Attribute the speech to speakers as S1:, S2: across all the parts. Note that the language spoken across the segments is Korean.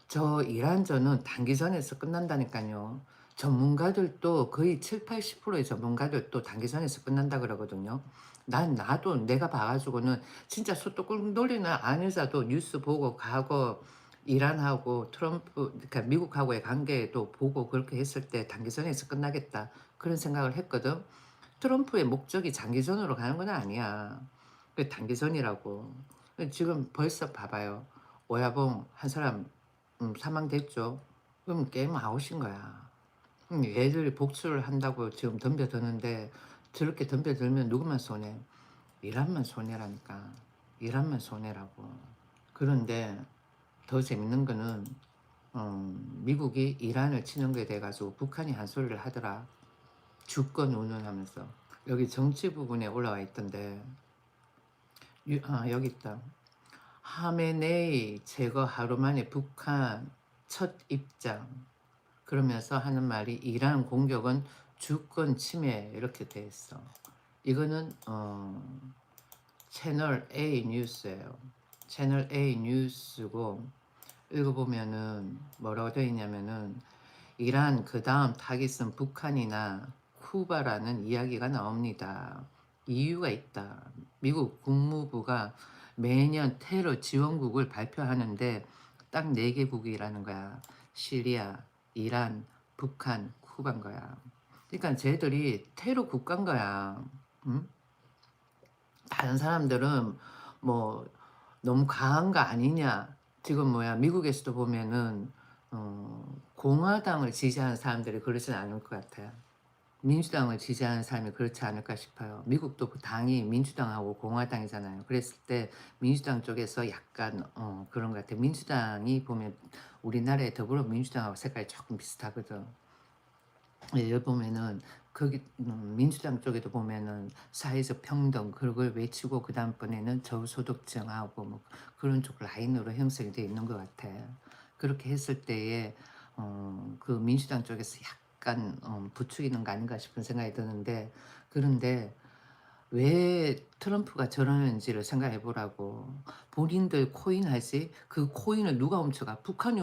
S1: 저 이란저는 단기전에서 끝난다니까요. 전문가들도 거의 70~80%의 전문가들도 단기전에서 끝난다 그러거든요. 나도 내가 봐 가지고는 진짜 소뚜 꿀 돌리는 안 여자도 뉴스 보고 가고 이란하고 트럼프 그러니까 미국하고의 관계도 보고 그렇게 했을 때 '단기전에서 끝나겠다.' 그런 생각을 했거든. 트럼프의 목적이 장기전으로 가는 건 아니야. 단기전이라고. 지금 벌써 봐 봐요. 오야봉 한 사람 사망됐죠. 그럼 게임 아웃인 거야. 얘들이 복수를 한다고 지금 덤벼드는데 저렇게 덤벼들면 누구만 손해? 이란만 손해라니까. 이란만 손해라고. 그런데 더 재밌는 거는 미국이 이란을 치는 거에 대해 가지고 북한이 한 소리를 하더라. 주권 운운하면서. 여기 정치 부분에 올라와 있던데 여기 있다. 하메네이 제거 하루 만에 북한 첫 입장. 그러면서 하는 말이 이란 공격은 주권 침해 이렇게 돼 있어. 이거는 채널 A 뉴스예요. 채널 A 뉴스고 읽어보면은 뭐라고 되어 있냐면은 이란 그다음 타깃은 북한이나 쿠바라는 이야기가 나옵니다. 이유가 있다. 미국 국무부가 매년 테러 지원국을 발표하는데 딱 4개국이라는 거야. 시리아, 이란, 북한, 쿠바인 거야. 그러니까 쟤들이 테러 국가인 거야. 응? 다른 사람들은 뭐 너무 과한 거 아니냐. 지금 뭐야 미국에서도 보면은 공화당을 지지하는 사람들이 그러진 않을 것 같아요. 민주당을 지지하는 사람이 그렇지 않을까 싶어요. 미국도 그 당이 민주당하고 공화당이잖아요. 그랬을 때 민주당 쪽에서 약간 그런 것 같아요. 민주당이 보면 우리나라의 더불어민주당하고 색깔이 조금 비슷하거든. 예, 여기 보면은 거기 민주당 쪽에도 보면은 사회적 평등 그걸 외치고 그 다음번에는 저소득층하고 뭐 그런 쪽 라인으로 형성이 돼 있는 것 같아. 그렇게 했을 때에 그 민주당 쪽에서 약간 부추기는 거 아닌가 싶은 생각이 드는데 그런데 왜 트럼프가 저러는지를 생각해 보라고. 본인들 코인 하지 그 코인을 누가 훔쳐가? 북한이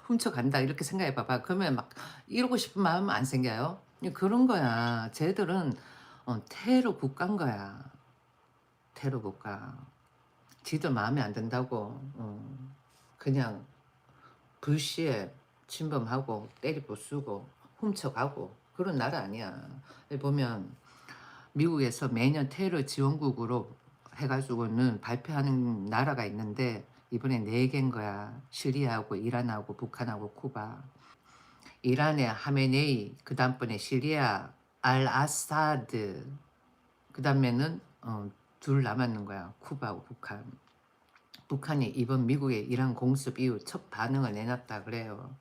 S1: 훔쳐간다 이렇게 생각해 봐봐. 그러면 막 이러고 싶은 마음 안 생겨요? 그런 거야. 쟤들은 테러 국가인 거야. 테러 국가. 지들 마음에 안 든다고 그냥 불시에 침범하고 때리 부수고 훔쳐가고 그런 나라 아니야. 보면 미국에서 매년 테러 지원국으로 해가지고는 발표하는 나라가 있는데 이번에 4개인 거야. 시리아하고 이란하고 북한하고 쿠바. 이란의 하메네이, 그 다음번에 시리아 알 아사드, 그 다음에는 둘 남았는 거야. 쿠바하고 북한. 북한이 이번 미국의 이란 공습 이후 첫 반응을 내놨다 그래요.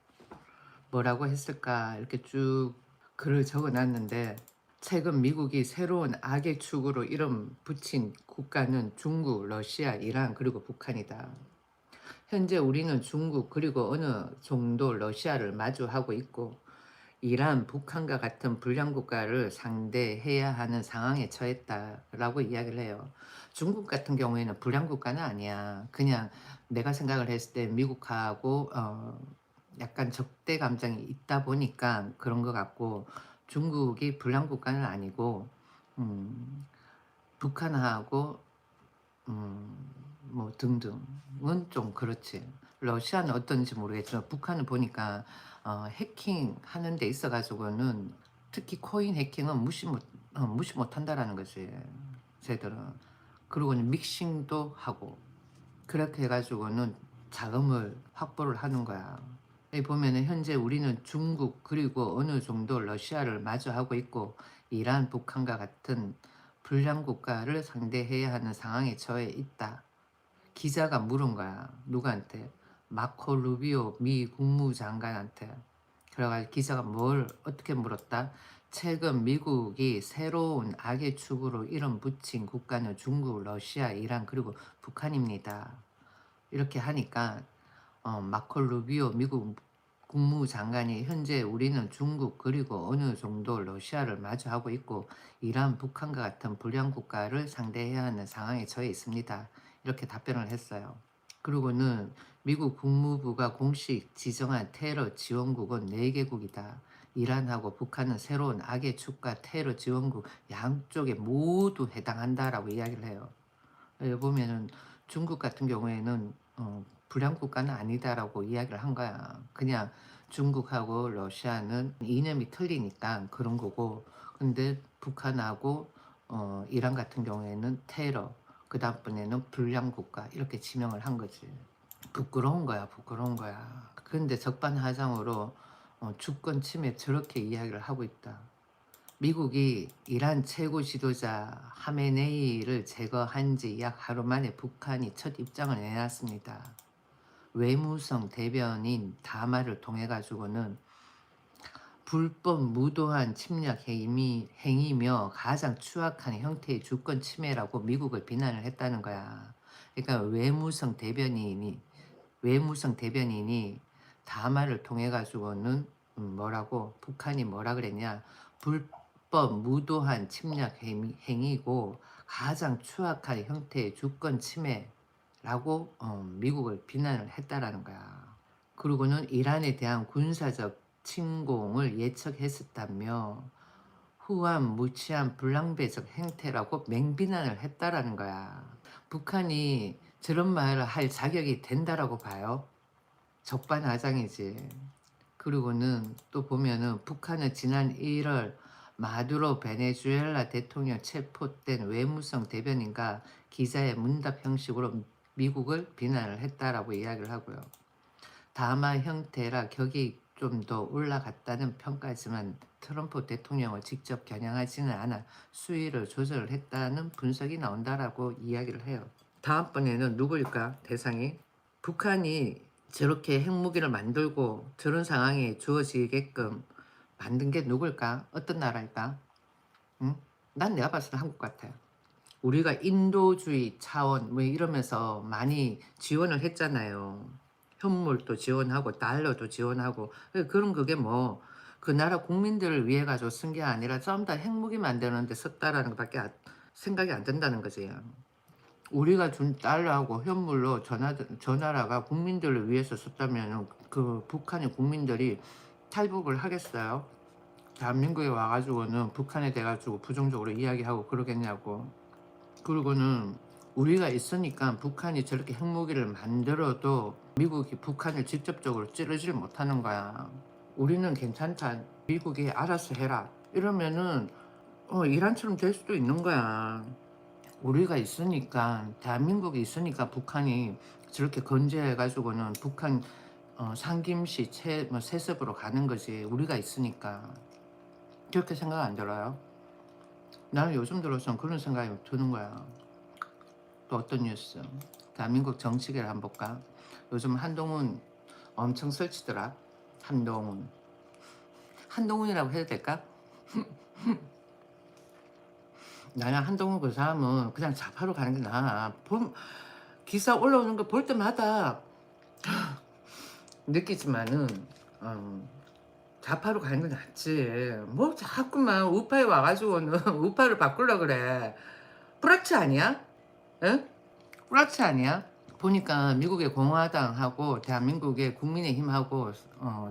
S1: 뭐라고 했을까 이렇게 쭉 글을 적어놨는데 최근 미국이 새로운 악의 축으로 이름 붙인 국가는 중국, 러시아, 이란 그리고 북한이다. 현재 우리는 중국 그리고 어느 정도 러시아를 마주하고 있고 이란, 북한과 같은 불량 국가를 상대해야 하는 상황에 처했다라고 이야기를 해요. 중국 같은 경우에는 불량 국가는 아니야. 그냥 내가 생각을 했을 때 미국하고 약간 적대 감정이 있다 보니까 그런 것 같고 중국이 불량 국가는 아니고 음, 북한하고 뭐 등등은 좀 그렇지. 러시아는 어떤지 모르겠지만 북한은 보니까 해킹 하는 데 있어 가지고는 특히 코인 해킹은 무시 못 한다라는 거지. 쟤들은. 그리고는 믹싱도 하고 그렇게 해 가지고는 자금을 확보를 하는 거야. 여기 보면은 현재 우리는 중국 그리고 어느 정도 러시아를 마주하고 있고 이란, 북한과 같은 불량 국가를 상대해야 하는 상황에 처해 있다. 기자가 물은 거야. 누구한테? 마코 루비오 미 국무장관한테. 그래가지고 기자가 뭘 어떻게 물었다? 최근 미국이 새로운 악의 축으로 이름 붙인 국가는 중국, 러시아, 이란 그리고 북한입니다. 이렇게 하니까 마코 루비오 미국 국무장관이 현재 우리는 중국 그리고 어느 정도 러시아를 마주하고 있고 이란, 북한과 같은 불량 국가를 상대해야 하는 상황에 처해 있습니다. 이렇게 답변을 했어요. 그리고는 미국 국무부가 공식 지정한 테러 지원국은 4개국이다. 이란하고 북한은 새로운 악의 축과 테러 지원국 양쪽에 모두 해당한다라고 이야기를 해요. 여기 보면은 중국 같은 경우에는 불량 국가는 아니다라고 이야기를 한 거야. 그냥 중국하고 러시아는 이념이 틀리니까 그런 거고, 근데 북한하고 이란 같은 경우에는 테러, 그 다음번에는 불량 국가 이렇게 지명을 한 거지. 부끄러운 거야, 부끄러운 거야. 그런데 적반하장으로 주권 침해 저렇게 이야기를 하고 있다. 미국이 이란 최고 지도자 하메네이를 제거한 지 약 하루 만에 북한이 첫 입장을 내놨습니다. 외무성 대변인 다마를 통해 가지고는 불법 무도한 침략 행위며 가장 추악한 형태의 주권 침해라고 미국을 비난을 했다는 거야. 그러니까 외무성 대변인이 다마를 통해 가지고는 뭐라고 북한이 뭐라 그랬냐, 불법 무도한 침략 행위고 가장 추악한 형태의 주권 침해라고 미국을 비난을 했다라는 거야. 그리고는 이란에 대한 군사적 침공을 예측했었다며 후한 무치한 불량배적 행태라고 맹비난을 했다라는 거야. 북한이 저런 말을 할 자격이 된다라고 봐요. 적반하장이지. 그리고는 또 보면은 북한은 지난 1월 마두로 베네수엘라 대통령 체포된 외무성 대변인과 기자의 문답 형식으로 미국을 비난을 했다라고 이야기를 하고요. 다마 형태라 격이 좀 더 올라갔다는 평가지만 트럼프 대통령을 직접 겨냥하지는 않아 수위를 조절을 했다는 분석이 나온다라고 이야기를 해요. 다음번에는 누구일까? 대상이 북한이 저렇게 핵무기를 만들고 저런 상황이 주어지게끔 만든 게 누굴까? 어떤 나라일까? 응? 난 내가 봤을 때 한국 같아요. 우리가 인도주의 차원 뭐 이러면서 많이 지원을 했잖아요. 현물도 지원하고 달러도 지원하고 그런 그게 뭐 그 나라 국민들을 위해 가지고 쓴 게 아니라 전부 다 핵무기 만드는 데 썼다라는 것밖에 생각이 안 든다는 거지. 우리가 준 달러하고 현물로 저 나라가 국민들을 위해서 썼다면 그 북한의 국민들이 탈북을 하겠어요? 대한민국에 와가지고는 북한에 대해가지고 부정적으로 이야기하고 그러겠냐고. 그리고는 우리가 있으니까 북한이 저렇게 핵무기를 만들어도 미국이 북한을 직접적으로 찌르질 못하는 거야. 우리는 괜찮다. 미국이 알아서 해라. 이러면은 이란처럼 될 수도 있는 거야. 우리가 있으니까 대한민국이 있으니까 북한이 저렇게 건재해가지고는 북한 상김시 세습으로 가는 거지. 우리가 있으니까. 그렇게 생각 안 들어요? 나는 요즘 들어서는 그런 생각이 드는 거야. 또 어떤 뉴스? 대한민국 정치계를 한번 볼까? 요즘 한동훈 엄청 설치더라. 한동훈이라고 해도 될까? 나는 한동훈 그 사람은 그냥 좌파로 가는 게 나아. 기사 올라오는 거 볼 때마다 느끼지만은 좌파로 가는 게 낫지. 뭐 자꾸만 우파에 와가지고는 우파를 바꾸려 그래. 뿌락치 아니야? 응? 뿌락치 아니야? 보니까 미국의 공화당하고 대한민국의 국민의힘하고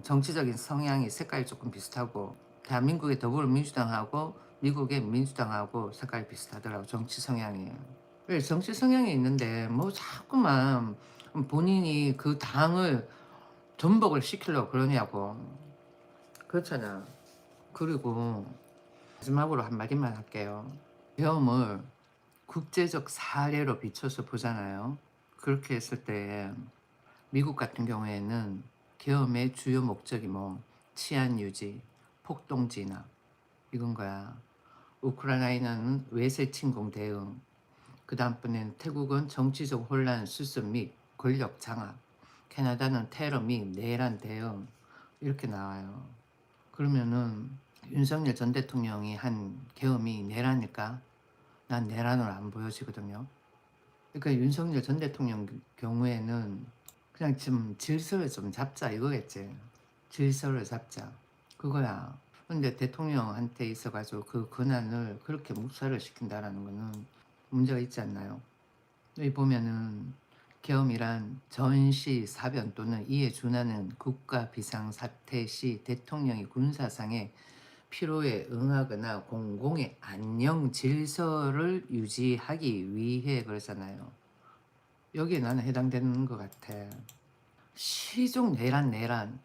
S1: 정치적인 성향이 색깔이 조금 비슷하고, 대한민국의 더불어민주당하고 미국의 민주당하고 색깔이 비슷하더라고, 정치 성향이. 왜 정치 성향이 있는데 뭐 자꾸만 본인이 그 당을 전복을 시키려고 그러냐고. 그렇잖아. 그리고 마지막으로 한마디만 할게요. 계엄을 국제적 사례로 비춰서 보잖아요. 그렇게 했을 때 미국 같은 경우에는 계엄의 주요 목적이 뭐 치안 유지, 폭동 진압 이건 거야. 우크라이나는 외세 침공 대응, 그 다음번에는 태국은 정치적 혼란 수습 및 권력 장악, 캐나다는 테러 및 내란 대응 이렇게 나와요. 그러면은 윤석열 전 대통령이 한 계엄이 내란일까? 난 내란으로 안 보여지거든요. 그러니까 윤석열 전 대통령 경우에는 그냥 좀 질서를 좀 잡자 이거겠지. 질서를 잡자. 그거야. 근데 대통령한테 있어가지고 그 권한을 그렇게 묵살을 시킨다라는 거는 문제가 있지 않나요? 여기 보면은 계엄이란 전시 사변 또는 이에 준하는 국가 비상사태 시 대통령이 군사상의 필요에 응하거나 공공의 안녕 질서를 유지하기 위해 그러잖아요. 여기에 나는 해당되는 것 같아. 시종 내란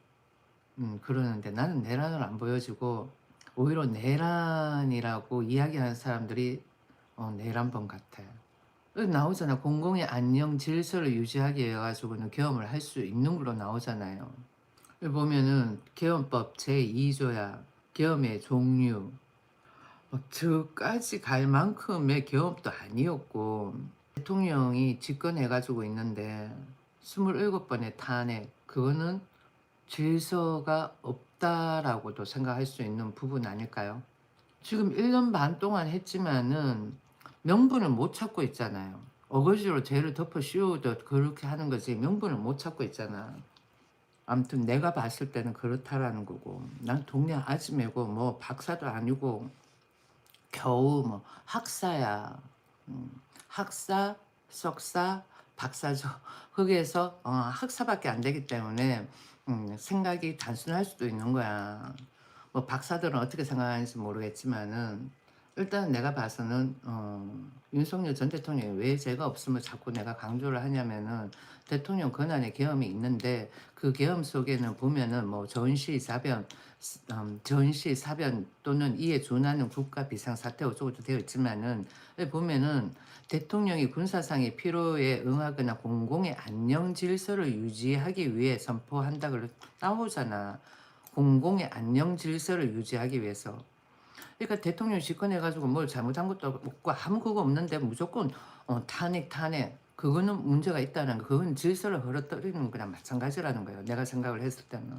S1: 그러는데 나는 내란을 안 보여주고 오히려 내란이라고 이야기하는 사람들이 내란범 같아. 나오잖아. 공공의 안녕 질서를 유지하기 위해 가지고는 계엄을 할 수 있는 걸로 나오잖아요. 여기 보면은 계엄법 제2조야. 계엄의 종류. 저까지 갈 만큼의 계엄도 아니었고 대통령이 집권해 가지고 있는데 27번의 탄핵 그거는 질서가 없다라고도 생각할 수 있는 부분 아닐까요? 지금 1년 반 동안 했지만은 명분을 못 찾고 있잖아요. 어거지로 죄를 덮어 씌우듯 그렇게 하는 거지 명분을 못 찾고 있잖아. 아무튼 내가 봤을 때는 그렇다라는 거고 난 동네 아줌매고 뭐 박사도 아니고 겨우 뭐 학사야. 학사, 석사, 박사죠. 거기에서 학사밖에 안 되기 때문에 생각이 단순할 수도 있는 거야. 뭐 박사들은 어떻게 생각하는지 모르겠지만은 일단 내가 봐서는 윤석열 전 대통령이 왜 죄가 없음을 자꾸 내가 강조를 하냐면은 대통령 권한의 계엄이 있는데 그 계엄 속에는 보면은 뭐 전시 사변 또는 이에 준하는 국가 비상사태 어쩌고도 되어 있지만은 보면은 대통령이 군사상의 필요에 응하거나 공공의 안녕 질서를 유지하기 위해 선포한다 그러 나오잖아. 공공의 안녕 질서를 유지하기 위해서. 그러니까 대통령이 집권해가지고 뭘 잘못한 것도 없고 아무 그거 없는데 무조건 탄핵 그거는 문제가 있다는 거. 그건 질서를 흐트러뜨리는 거랑 마찬가지라는 거예요. 내가 생각을 했을 때는.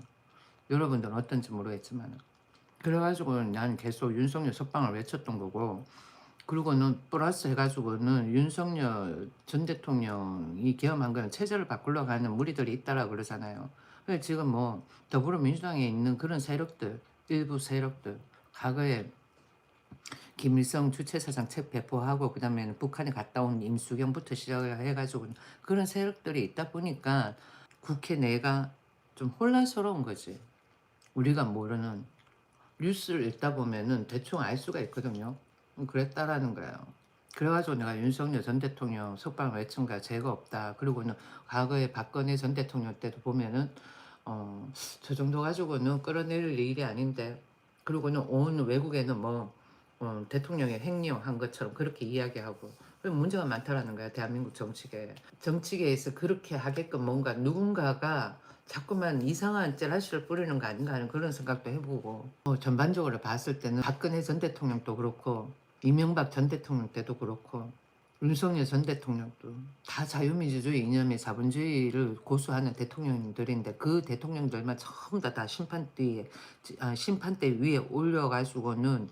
S1: 여러분들은 어떤지 모르겠지만. 그래가지고 난 계속 윤석열 석방을 외쳤던 거고 그리고는 플러스 해가지고는 윤석열 전 대통령이 계엄한 거는 체제를 바꾸려고 하는 무리들이 있다라고 그러잖아요. 그래서 지금 뭐 더불어민주당에 있는 그런 세력들, 일부 세력들, 과거에 김일성 주최사상 책 배포하고 그다음에는 북한에 갔다 온 임수경부터 시작해가지고 그런 세력들이 있다 보니까 국회 내가 좀 혼란스러운 거지. 우리가 모르는 뉴스를 읽다 보면은 대충 알 수가 있거든요. 그랬다라는 거예요. 그래가지고 내가 윤석열 전 대통령 석방을 외친 거야. 죄가 없다. 그리고는 과거에 박근혜 전 대통령 때도 보면은 저 정도 가지고는 끌어내릴 일이 아닌데 그리고는 온 외국에는 뭐 대통령의 횡령한 것처럼 그렇게 이야기하고 문제가 많다라는 거야. 대한민국 정치계. 정치계에서 그렇게 하게끔 뭔가 누군가가 자꾸만 이상한 찌라시를 뿌리는 거 아닌가 하는 그런 생각도 해보고 전반적으로 봤을 때는 박근혜 전 대통령도 그렇고 이명박 전 대통령 때도 그렇고 윤석열 전 대통령도 다 자유민주주의 이념의 자본주의를 고수하는 대통령들인데 그 대통령들만 전부 다 심판대 위에 올려가지고는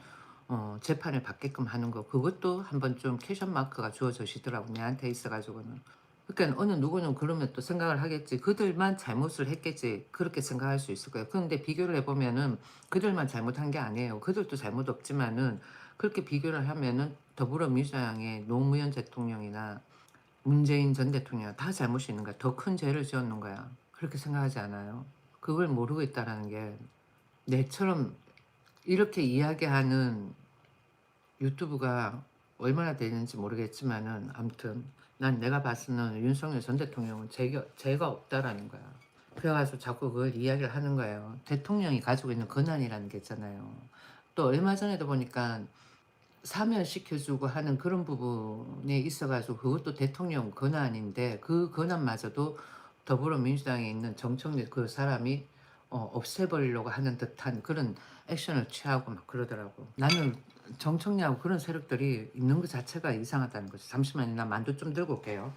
S1: 재판을 받게끔 하는 거 그것도 한번 좀 캐션 마크가 주어지시더라고 내한테 있어가지고는. 그러니까 어느 누구는 그러면 또 생각을 하겠지. 그들만 잘못을 했겠지. 그렇게 생각할 수 있을 거예요. 그런데 비교를 해보면은 그들만 잘못한 게 아니에요. 그들도 잘못 없지만은 그렇게 비교를 하면은 더불어민주당의 노무현 대통령이나 문재인 전 대통령 다 잘못이 있는 거야. 더 큰 죄를 지었는 거야. 그렇게 생각하지 않아요? 그걸 모르고 있다라는 게 내처럼 이렇게 이야기하는 유튜브가 얼마나 되는지 모르겠지만은 아무튼 난 내가 봤을 때는 윤석열 전 대통령은 죄가 없다라는 거야. 그래가지고 자꾸 그걸 이야기를 하는 거예요. 대통령이 가지고 있는 권한이라는 게 있잖아요. 또 얼마 전에도 보니까 사면시켜주고 하는 그런 부분에 있어가지고 그것도 대통령 권한인데 그 권한마저도 더불어민주당에 있는 정청래 그 사람이 없애버리려고 하는 듯한 그런 액션을 취하고 막 그러더라고. 나는 정청래하고 그런 세력들이 있는 것 자체가 이상하다는 거지. 잠시만요. 나 만두 좀 들고 올게요.